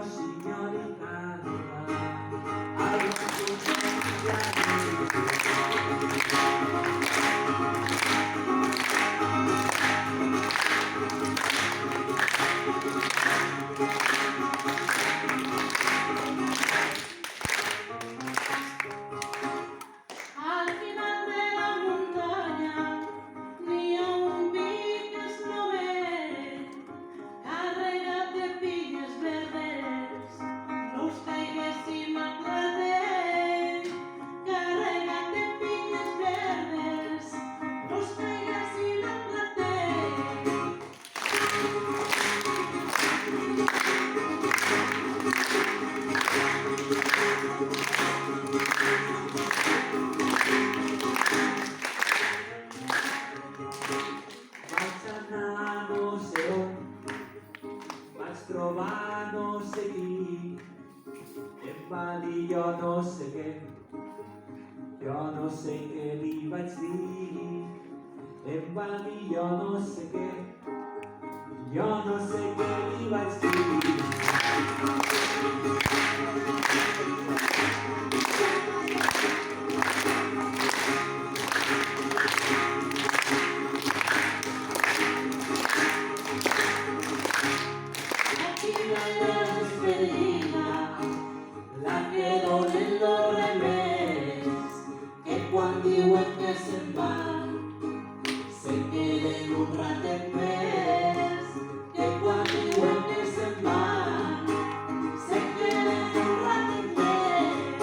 signori canima, ai Al final de la montaña n'hi ha un pi que es prové, carregat de pinyes verdes, no us caiguessin a claret. Carregat de pinyes verdes, no us caiguessin a claret. Vaig anar no sé on, vaig trobar no sé qui, em va dir jo no sé què, jo no sé què li vaig dir. Em va dir jo no sé què, jo no sé què li vaig dir. Aquí la despedida, la que donen los remeis, que quan diuen que se'n van, se queden un ratet més. Que quan diuen que se'n van, se queden un ratet més.